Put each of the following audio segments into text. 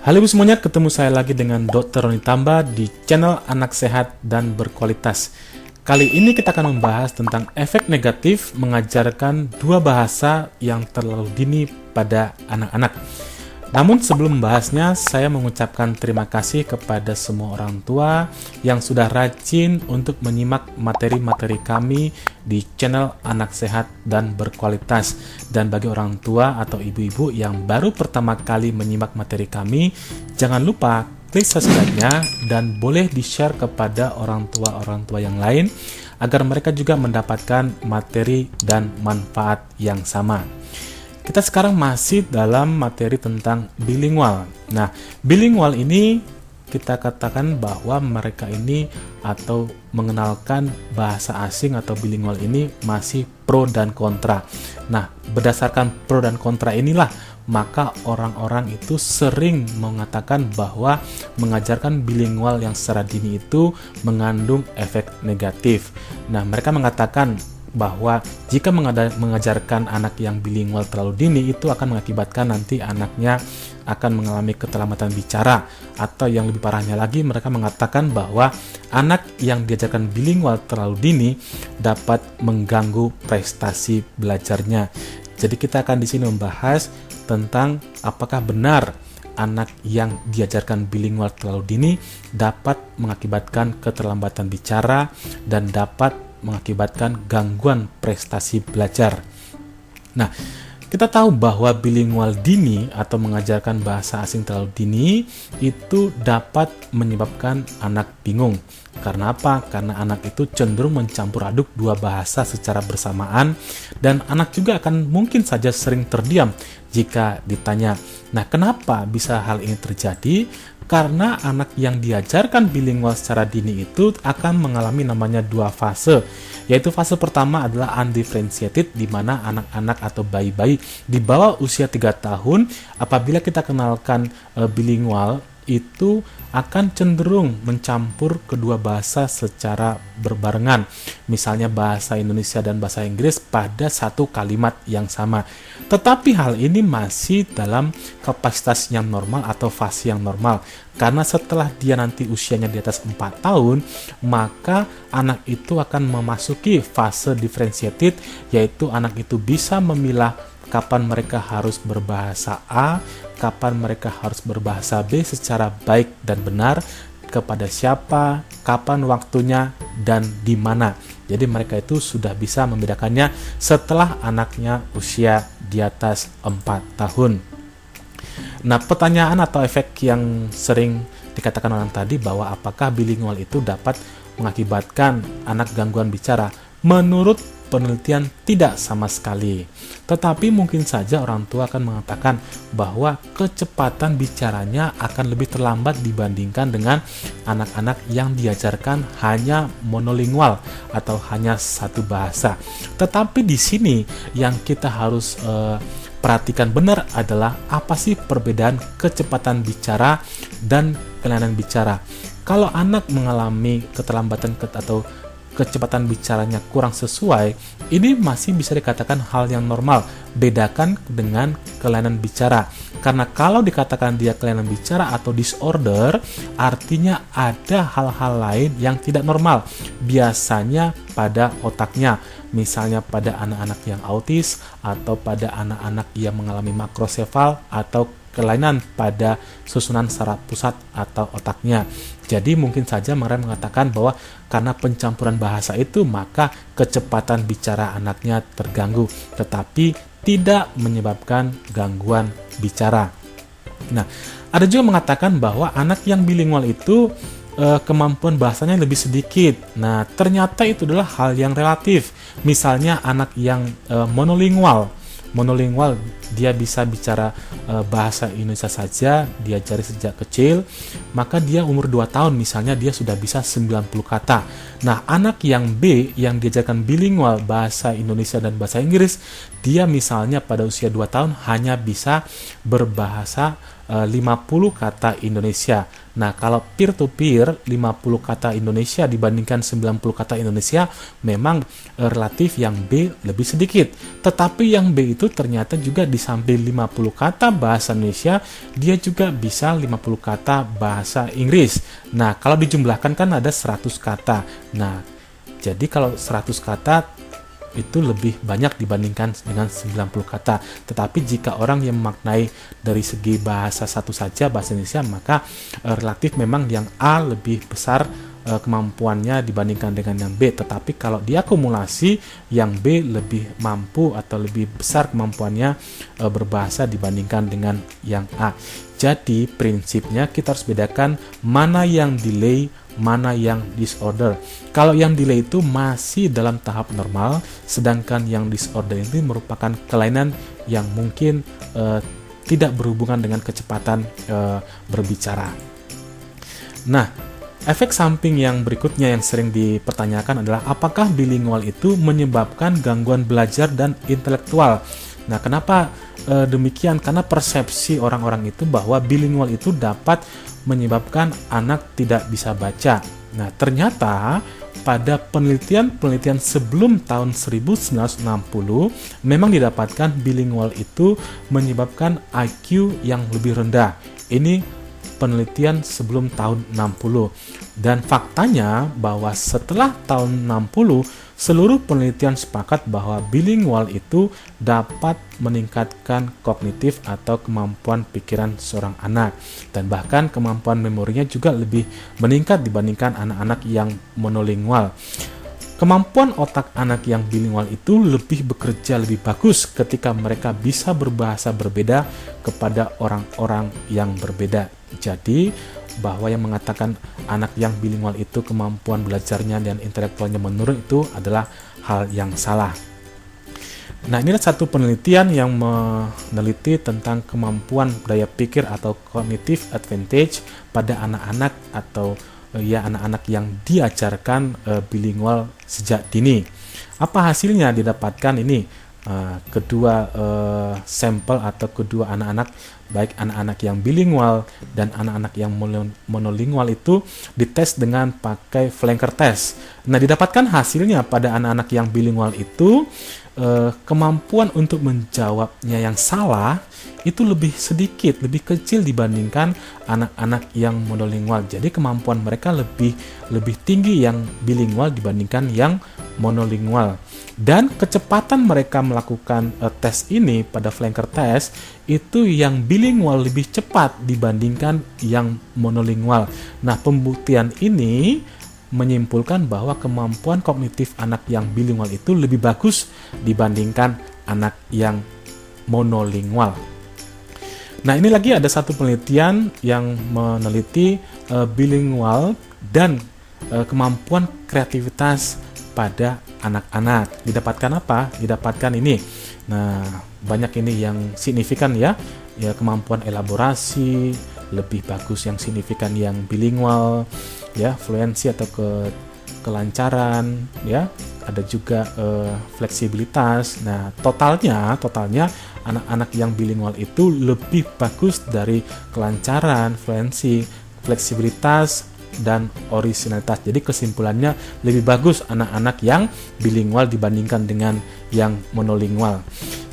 Halo ibu semuanya, ketemu saya lagi dengan Dr. Roni Tamba di channel Anak Sehat dan Berkualitas. Kali ini kita akan membahas tentang efek negatif mengajarkan dua bahasa yang terlalu dini pada anak-anak. Namun sebelum membahasnya, saya mengucapkan terima kasih kepada semua orang tua yang sudah rajin untuk menyimak materi-materi kami di channel Anak Sehat dan Berkualitas. Dan bagi orang tua atau ibu-ibu yang baru pertama kali menyimak materi kami, jangan lupa klik subscribe-nya dan boleh di-share kepada orang tua yang lain agar mereka juga mendapatkan materi dan manfaat yang sama. Kita sekarang masih dalam materi tentang bilingual. Nah, bilingual ini kita katakan bahwa mereka ini atau mengenalkan bahasa asing atau bilingual ini masih pro dan kontra. Nah, berdasarkan pro dan kontra inilah maka orang-orang itu sering mengatakan bahwa mengajarkan bilingual yang secara dini itu mengandung efek negatif. Nah, mereka mengatakan bahwa jika mengajarkan anak yang bilingual terlalu dini itu akan mengakibatkan nanti anaknya akan mengalami keterlambatan bicara, atau yang lebih parahnya lagi mereka mengatakan bahwa anak yang diajarkan bilingual terlalu dini dapat mengganggu prestasi belajarnya. Jadi kita akan di sini membahas tentang apakah benar anak yang diajarkan bilingual terlalu dini dapat mengakibatkan keterlambatan bicara dan dapat mengakibatkan gangguan prestasi belajar. Nah, kita tahu bahwa bilingual dini atau mengajarkan bahasa asing terlalu dini itu dapat menyebabkan anak bingung. Karena apa? Karena anak itu cenderung mencampur aduk dua bahasa secara bersamaan dan anak juga akan mungkin saja sering terdiam jika ditanya. Nah, kenapa bisa hal ini terjadi? Karena anak yang diajarkan bilingual secara dini itu akan mengalami namanya dua fase, yaitu fase pertama adalah undifferentiated, di mana anak-anak atau bayi-bayi di bawah usia 3 tahun apabila kita kenalkan bilingual itu akan cenderung mencampur kedua bahasa secara berbarengan, misalnya bahasa Indonesia dan bahasa Inggris pada satu kalimat yang sama. Tetapi hal ini masih dalam kapasitas yang normal atau fase yang normal, karena setelah dia nanti usianya di atas 4 tahun, maka anak itu akan memasuki fase differentiated, yaitu anak itu bisa memilah kapan mereka harus berbahasa A, kapan mereka harus berbahasa B secara baik dan benar, kepada siapa, kapan waktunya, dan di mana. Jadi mereka itu sudah bisa membedakannya setelah anaknya usia di atas 4 tahun. Nah, pertanyaan atau efek yang sering dikatakan orang tadi bahwa apakah bilingual itu dapat mengakibatkan anak gangguan bicara? Menurut penelitian tidak sama sekali. Tetapi mungkin saja orang tua akan mengatakan bahwa kecepatan bicaranya akan lebih terlambat dibandingkan dengan anak-anak yang diajarkan hanya monolingual atau hanya satu bahasa. Tetapi di sini yang kita harus perhatikan benar adalah apa sih perbedaan kecepatan bicara dan kelainan bicara. Kalau anak mengalami keterlambatan atau kecepatan bicaranya kurang sesuai, ini masih bisa dikatakan hal yang normal. Bedakan dengan kelainan bicara. Karena kalau dikatakan dia kelainan bicara atau disorder, artinya ada hal-hal lain yang tidak normal. Biasanya pada otaknya, misalnya pada anak-anak yang autis atau pada anak-anak yang mengalami makrosefal atau kelainan pada susunan saraf pusat atau otaknya. Jadi mungkin saja mereka mengatakan bahwa karena pencampuran bahasa itu maka kecepatan bicara anaknya terganggu, tetapi tidak menyebabkan gangguan bicara. Nah, ada juga mengatakan bahwa anak yang bilingual itu kemampuan bahasanya lebih sedikit. Nah, ternyata itu adalah hal yang relatif. Misalnya anak yang monolingual, dia bisa bicara bahasa Indonesia saja, diajari sejak kecil, maka dia umur 2 tahun misalnya dia sudah bisa 90 kata. Nah, anak yang B yang diajarkan bilingual bahasa Indonesia dan bahasa Inggris, dia misalnya pada usia 2 tahun hanya bisa berbahasa 50 kata Indonesia. Nah, kalau peer-to-peer 50 kata Indonesia dibandingkan 90 kata Indonesia memang relatif yang B lebih sedikit. Tetapi yang B itu ternyata juga di samping 50 kata bahasa Indonesia, dia juga bisa 50 kata bahasa Inggris. Nah, kalau dijumlahkan kan ada 100 kata. Nah, jadi kalau 100 kata itu lebih banyak dibandingkan dengan 90 kata. Tetapi jika orang yang memaknai dari segi bahasa satu saja, bahasa Indonesia, maka relatif memang yang A lebih besar kemampuannya dibandingkan dengan yang B. Tetapi kalau diakumulasi, yang B lebih mampu atau lebih besar kemampuannya berbahasa dibandingkan dengan yang A. Jadi prinsipnya kita harus bedakan mana yang delay, mana yang disorder. Kalau yang delay itu masih dalam tahap normal, sedangkan yang disorder itu merupakan kelainan yang mungkin tidak berhubungan dengan kecepatan berbicara. Nah, efek samping yang berikutnya yang sering dipertanyakan adalah apakah bilingual itu menyebabkan gangguan belajar dan intelektual. Nah, kenapa demikian? Karena persepsi orang-orang itu bahwa bilingual itu dapat menyebabkan anak tidak bisa baca. Nah, ternyata pada penelitian sebelum tahun 1960 memang didapatkan bilingual itu menyebabkan IQ yang lebih rendah. Ini penelitian sebelum tahun 60. Dan faktanya bahwa setelah tahun 60 seluruh penelitian sepakat bahwa bilingual itu dapat meningkatkan kognitif atau kemampuan pikiran seorang anak, dan bahkan kemampuan memorinya juga lebih meningkat dibandingkan anak-anak yang monolingual. Kemampuan otak anak yang bilingual itu lebih bekerja lebih bagus ketika mereka bisa berbahasa berbeda kepada orang-orang yang berbeda. Jadi bahwa yang mengatakan anak yang bilingual itu kemampuan belajarnya dan intelektualnya menurun itu adalah hal yang salah. Nah, inilah satu penelitian yang meneliti tentang kemampuan daya pikir atau cognitive advantage pada anak-anak atau anak-anak yang diajarkan bilingual sejak dini. Apa hasilnya didapatkan ini? Kedua sampel atau kedua anak-anak, baik anak-anak yang bilingual dan anak-anak yang monolingual itu dites dengan pakai flanker test. Nah, didapatkan hasilnya pada anak-anak yang bilingual itu kemampuan untuk menjawabnya yang salah itu lebih sedikit, lebih kecil dibandingkan anak-anak yang monolingual. Jadi kemampuan mereka lebih tinggi yang bilingual dibandingkan yang monolingual. Dan kecepatan mereka melakukan tes ini pada flanker test itu yang bilingual lebih cepat dibandingkan yang monolingual. Nah, pembuktian ini menyimpulkan bahwa kemampuan kognitif anak yang bilingual itu lebih bagus dibandingkan anak yang monolingual. Nah, ini lagi ada satu penelitian yang meneliti bilingual dan kemampuan kreativitas pada anak-anak. Didapatkan apa? Didapatkan ini. Nah, banyak ini yang signifikan ya kemampuan elaborasi lebih bagus yang signifikan yang bilingual, ya, fluensi atau kelancaran, ya. Ada juga fleksibilitas. Nah, totalnya anak-anak yang bilingual itu lebih bagus dari kelancaran, fluensi, fleksibilitas dan originalitas. Jadi kesimpulannya lebih bagus anak-anak yang bilingual dibandingkan dengan yang monolingual.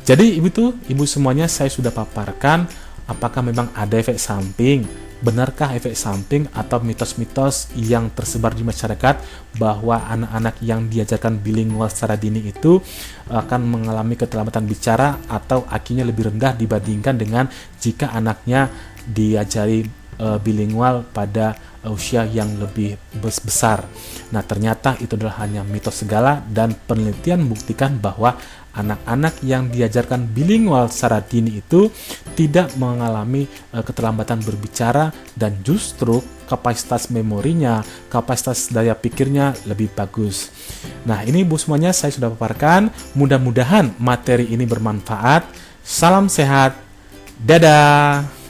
Jadi ibu semuanya saya sudah paparkan apakah memang ada efek samping. Benarkah efek samping atau mitos-mitos yang tersebar di masyarakat bahwa anak-anak yang diajarkan bilingual secara dini itu akan mengalami keterlambatan bicara atau IQ-nya lebih rendah dibandingkan dengan jika anaknya diajari bilingual pada usia yang lebih besar. Nah, ternyata itu adalah hanya mitos segala dan penelitian membuktikan bahwa anak-anak yang diajarkan bilingual secara dini itu tidak mengalami keterlambatan berbicara dan justru kapasitas memorinya, kapasitas daya pikirnya lebih bagus. Nah, ini ibu semuanya saya sudah paparkan. Mudah-mudahan materi ini bermanfaat. Salam sehat. Dadah.